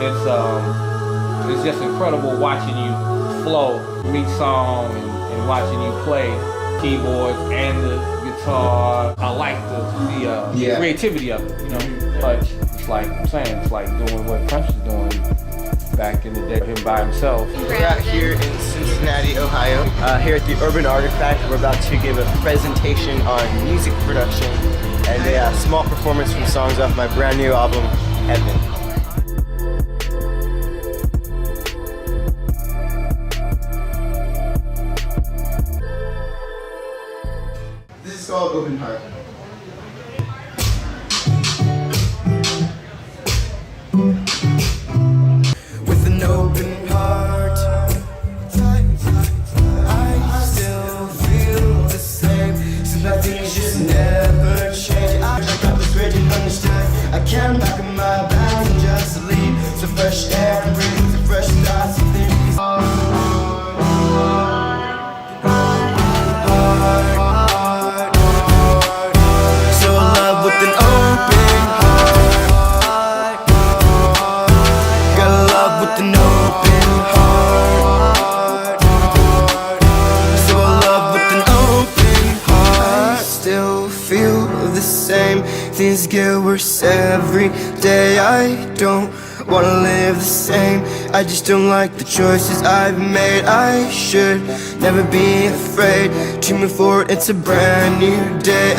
it's just incredible watching you flow, meet song, and watching you play keyboards and the guitar. I like the creativity of it, you know. But it's like I'm saying, it's like doing what Prince was doing back in the day, him by himself. We're out here in Cincinnati, Ohio, here at the Urban Artifact. We're about to give a presentation on music production and a small performance from songs off my brand new album, Heaven. This is called Open Heart. With an open heart, I still feel the same. So nothing just never change. I got this ready and understood. I can't back in my bag and just leave. So fresh air and breathe, so fresh thoughts and things. Things get worse every day. I don't wanna live the same. I just don't like the choices I've made. I should never be afraid to move forward. It's a brand new day.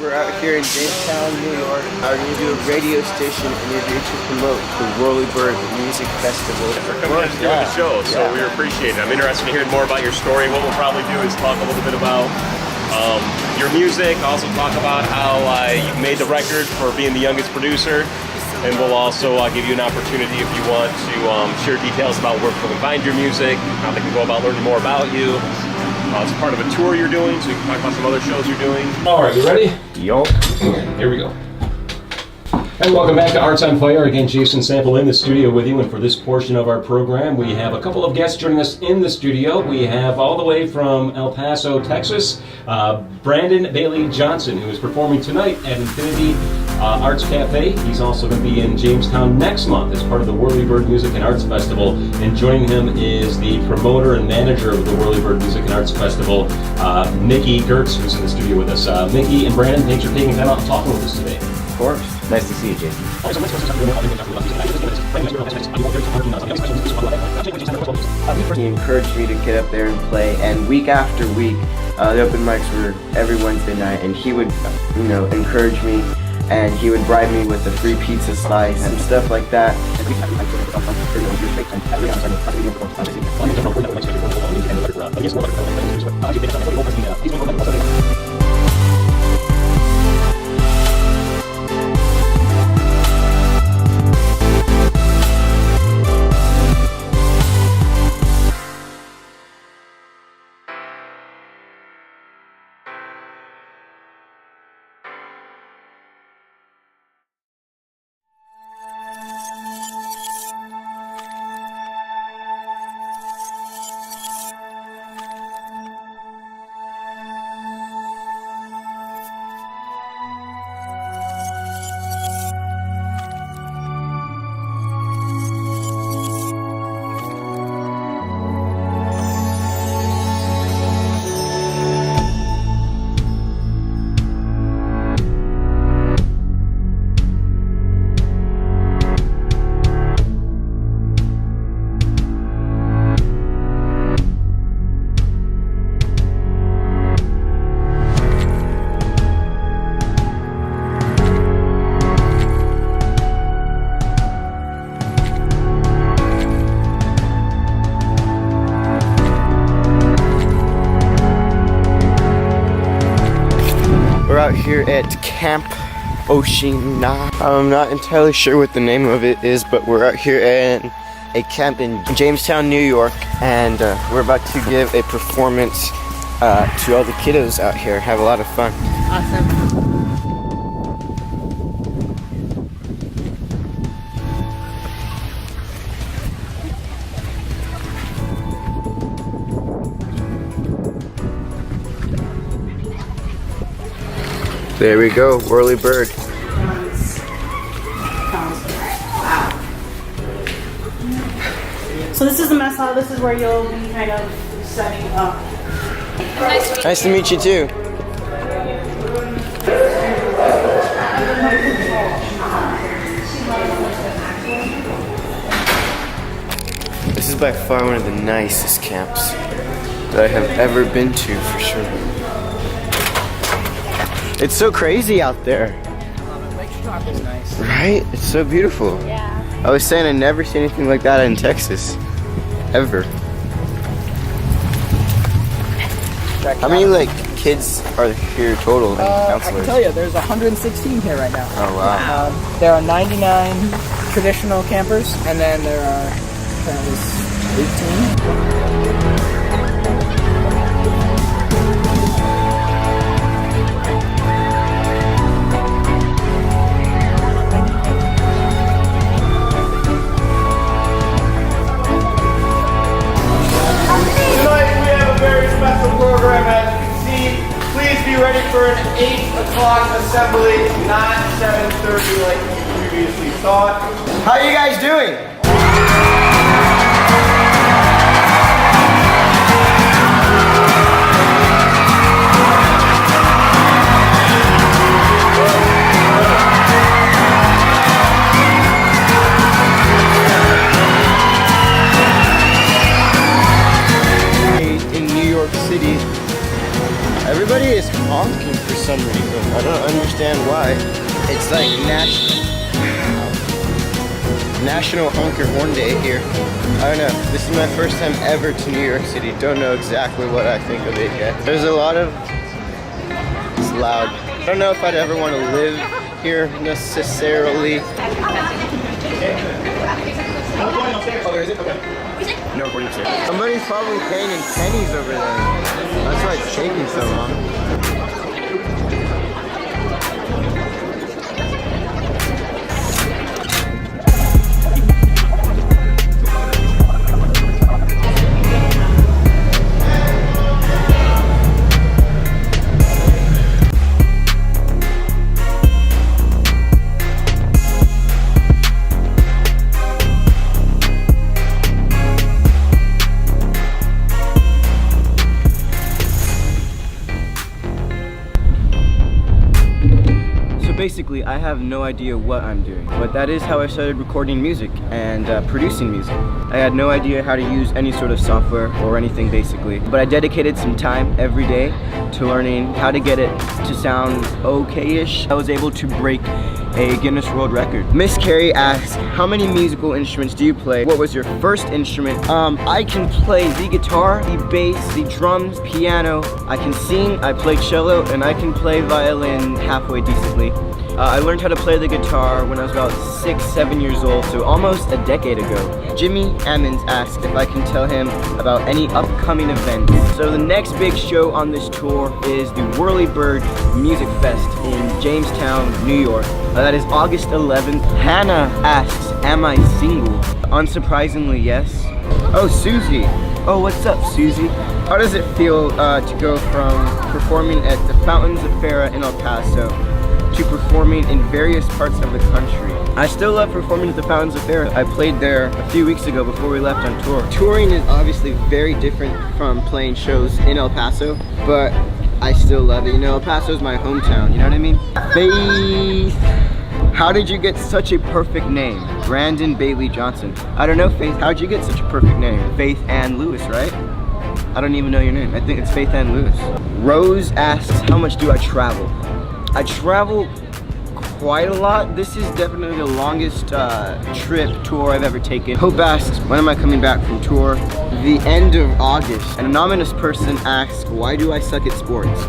We're out here in Jamestown, New York. We're going to do a radio station and we're here to promote the Whirlybird Music Festival. For coming in and doing the show, so we appreciate it. I'm interested in hearing more about your story. What we'll probably do is talk a little bit about your music, also talk about how you made the record for being the youngest producer, and we'll also give you an opportunity if you want to share details about where people can find your music, how they can go about learning more about you. It's part of a tour you're doing, so you can talk about some other shows you're doing. All right, you ready? Yup. Here we go. And welcome back to Arts on Fire. Again, Jason Sample in the studio with you, and for this portion of our program, we have a couple of guests joining us in the studio. We have all the way from El Paso, Texas, Brandon Bailey Johnson, who is performing tonight at Infinity Arts Cafe. He's also going to be in Jamestown next month as part of the Whirlybird Music and Arts Festival. And joining him is the promoter and manager of the Whirlybird Music and Arts Festival, Mickey Gertz, who's in the studio with us. Mickey and Brandon, thanks for taking time out and talking with us today. Of course. Nice to see you, Jason. He encouraged me to get up there and play, and week after week, the open mics were every Wednesday night, and he would, encourage me, and he would bribe me with a free pizza slice and stuff like that. We're out here at Camp Oshina. I'm not entirely sure what the name of it is, but we're out here at a camp in Jamestown, New York, and we're about to give a performance to all the kiddos out here. Have a lot of fun. Awesome. There we go, Whirlybird. Wow. So this is the mess hall. This is where you'll be kind of setting up. Nice to meet you too. This is by far one of the nicest camps that I have ever been to, for sure. It's so crazy out there. Top is nice. Right? It's so beautiful. Yeah. I was saying I never see anything like that in Texas. Ever. How many like kids are here total and I can counselors? tell you, there's 116 here right now. Oh wow. There are 99 traditional campers, and then there are apparently 18. Tonight we have a very special program, as you can see. Please be ready for an 8 o'clock assembly, not 7:30 like you previously thought. How are you guys doing? In New York City, everybody is honking for some reason. I don't understand why. It's like National Honker Horn Day here. I don't know. This is my first time ever to New York City. Don't know exactly what I think of it yet. There's a lot of... It's loud. I don't know if I'd ever want to live here necessarily. No, somebody's probably paying in pennies over there. That's why it's shaking so long. Basically, I have no idea what I'm doing, but that is how I started recording music and producing music. I had no idea how to use any sort of software or anything basically, but I dedicated some time every day to learning how to get it to sound okay-ish. I was able to break a Guinness World Record. Miss Carrie asks, how many musical instruments do you play? What was your first instrument? I can play the guitar, the bass, the drums, piano. I can sing, I play cello, and I can play violin halfway decently. I learned how to play the guitar when I was about 6-7 years old, so almost a decade ago. Jimmy Ammons asked if I can tell him about any upcoming events. So the next big show on this tour is the Whirlybird Music Fest in Jamestown, New York. That is August 11th. Hannah asks, am I single? Unsurprisingly, yes. Oh, Susie. Oh, what's up, Susie? How does it feel to go from performing at the Fountains of Farah in El Paso to performing in various parts of the country? I still love performing at the Fountains of Farah. I played there a few weeks ago before we left on tour. Touring is obviously very different from playing shows in El Paso, but I still love it. You know, El Paso is my hometown, you know what I mean? Faith, how did you get such a perfect name? Brandon Bailey Johnson. I don't know, Faith, how'd you get such a perfect name? Faith Ann Lewis, right? I don't even know your name. I think it's Faith Ann Lewis. Rose asks, how much do I travel? I travel quite a lot. This is definitely the longest tour I've ever taken. Hope asks, when am I coming back from tour? The end of August. An anonymous person asks, why do I suck at sports?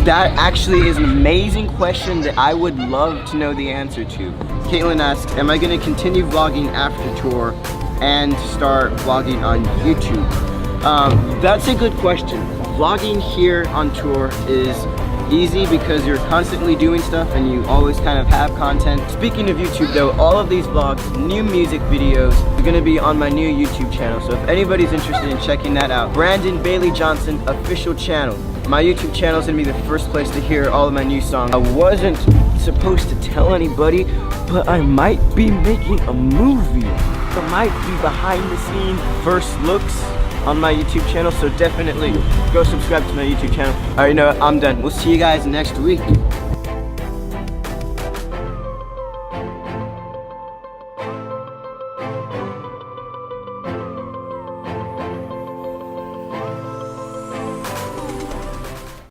That actually is an amazing question that I would love to know the answer to. Caitlin asks, am I gonna continue vlogging after tour and start vlogging on YouTube? That's a good question. Vlogging here on tour is easy because you're constantly doing stuff and you always kind of have content. Speaking of YouTube though, all of these vlogs, new music videos, are gonna be on my new YouTube channel. So if anybody's interested in checking that out, Brandon Bailey Johnson official channel. My YouTube channel is gonna be the first place to hear all of my new songs. I wasn't supposed to tell anybody, but I might be making a movie. There might be behind the scene first looks on my YouTube channel, so definitely go subscribe to my YouTube channel. Alright, you know what? I'm done. We'll see you guys next week.